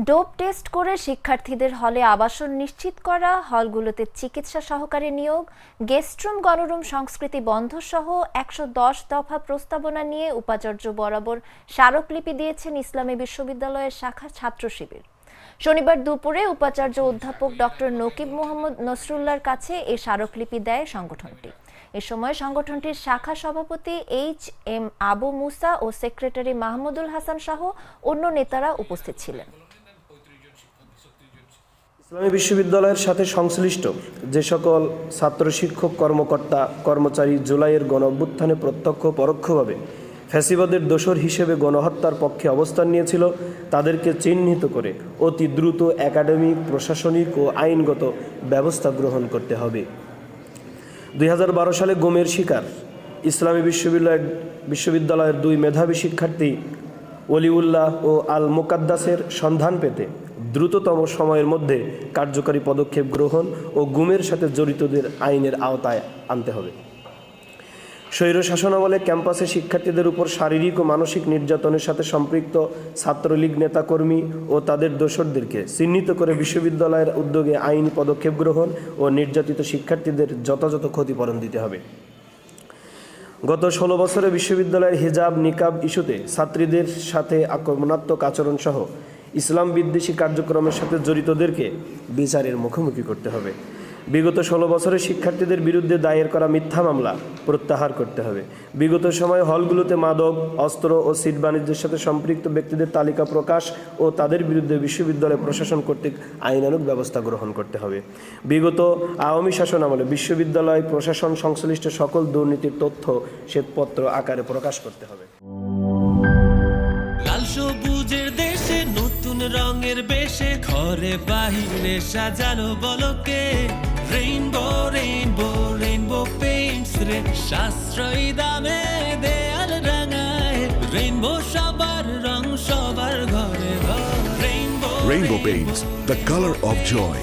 Dope test করে শিক্ষার্থীদের হলে আবাসন নিশ্চিত করা, হলগুলোতে চিকিৎসা সহকারী নিয়োগ, গেস্টরুম গণরুম সংস্কৃতি বন্ধ সহ ১১০ দফা প্রস্তাবনা নিয়ে উপাচার্য বরাবর স্মারকলিপি দিয়েছেন ইসলামী বিশ্ববিদ্যালয়ের শাখা ছাত্র শিবির। শনিবার দুপুরে উপাচার্য অধ্যাপক ডক্টর নকিব মোহাম্মদ নসরুল্লাহর কাছে এই স্মারকলিপি দেয় সংগঠনটি। এ সময় সংগঠনটির শাখা সভাপতি এইচ.এম. আবু মুসা ও সেক্রেটারি মাহমুদুল হাসান সহ অন্য নেতারা উপস্থিত ছিলেন। ইসলামী বিশ্ববিদ্যালয়ের সাথে সংশ্লিষ্ট যে সকল ছাত্র শিক্ষক কর্মকর্তা কর্মচারী জুলাইয়ের গণঅভ্যুত্থানে প্রত্যক্ষ পরোক্ষভাবে ফ্যাসিবাদের দোসর হিসেবে গণহত্যার পক্ষে অবস্থান নিয়েছিল, তাদেরকে চিহ্নিত করে অতি দ্রুত একাডেমিক, প্রশাসনিক ও আইনগত ব্যবস্থা গ্রহণ করতে হবে। ২০১২ সালে গুমের শিকার ইসলামী বিশ্ববিদ্যালয়ের দুই মেধাবী শিক্ষার্থী ওলিউল্লাহ ও আল মোকাদ্দাসের সন্ধান পেতে দ্রুততম সময়ের মধ্যে কার্যকরী পদক্ষেপ গ্রহণ ও গুমের সাথে জড়িতদের আইনের আওতায় আনতে হবে। স্বৈরশাসনামলে ক্যাম্পাসে শিক্ষার্থীদের উপর শারীরিক ও মানসিক নির্যাতনের সাথে সম্পৃক্ত ছাত্রলীগ নেতাকর্মী ও তাদের দোসরদেরকে চিহ্নিত করে বিশ্ববিদ্যালয়ের উদ্যোগে আইনি পদক্ষেপ গ্রহণ ও নির্যাতিত শিক্ষার্থীদের যথাযথ ক্ষতিপূরণ দিতে হবে। গত ১৬ বছরে বিশ্ববিদ্যালয়ের হিজাব নিকাব ইস্যুতে ছাত্রীদের সাথে আক্রমণাত্মক আচরণ সহ ইসলাম বিদ্বেষী কার্যক্রমের সাথে জড়িতদেরকে বিচারের মুখোমুখি করতে হবে। বিগত ১৬ বছরে শিক্ষার্থীদের বিরুদ্ধে দায়ের করা মিথ্যা মামলা প্রত্যাহার করতে হবে। বিগত সময়ে হলগুলোতে মাদক, অস্ত্র ও সিট বাণিজ্যের সাথে সম্পৃক্ত ব্যক্তিদের তালিকা প্রকাশ ও তাদের বিরুদ্ধে বিশ্ববিদ্যালয় প্রশাসন কর্তৃক আইনানুগ ব্যবস্থা গ্রহণ করতে হবে। বিগত আওয়ামী শাসন আমলে বিশ্ববিদ্যালয় প্রশাসন সংশ্লিষ্ট সকল দুর্নীতির তথ্য শ্বেতপত্র আকারে প্রকাশ করতে হবে। লাল সবুজের দেশে নতুন রঙের বেশে ঘরে বাহিরে সাজানো বলকে রেইনবো রেইনবো রেইনবো পেইন্টস রে সাশ্রয়ী দামে দেয়াল রাঙায় রেইনবো সবার রং সবার ঘরে ঘরে rainbow Rainbow Paints, the color of joy.